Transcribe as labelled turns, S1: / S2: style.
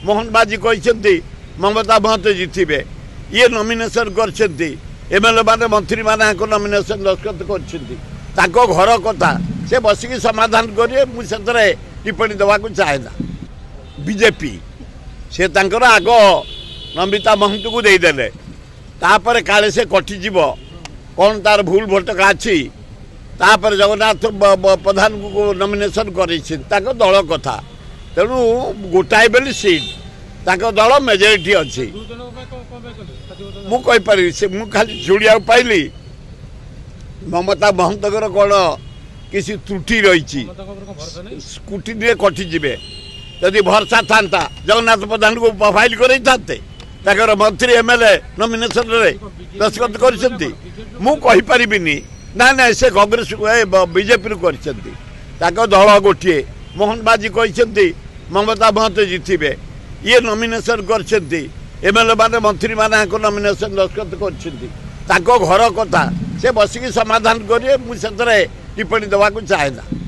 S1: मोहन बाजी कहते ममता महंत जितबे ये नॉमिनेशन करछंती एमएलए माने मंत्री माने नॉमिनेशन दस्खत कर घर कथा से बसिकी समाधान करेंगे मुझे टिप्पणी देवाक चाहेना बीजेपी से तांकर आग नमिता महंत को देदेले तापर काले से कटिजीव कौन तार भूल भटका अच्छी तापर जगन्नाथ प्रधान को नॉमिनेशन कर दल कथा तेणु गोटाए बेली सीट ताक दल मेजोरिटी अच्छी मुझे से मु खाली जुड़िया पाइली ममता महंतर कौन किसी त्रुटि रही स्कूटी कटिजे यदि भरसा था जगन्नाथ प्रधान को फाइल कर मंत्री एमएलए नॉमिनेशन रे दस्खत कर ना ना से कांग्रेस बीजेपी कर दल गोटे मोहन बाजी कहते ममता महंत जितबे ये नॉमिनेशन करछंती एमएलए माने मंत्री माने नॉमिनेशन दस्खत कर घर कथा से बसिकी समाधान करेंगे मुझे टिप्पणी देवाक चाहेना।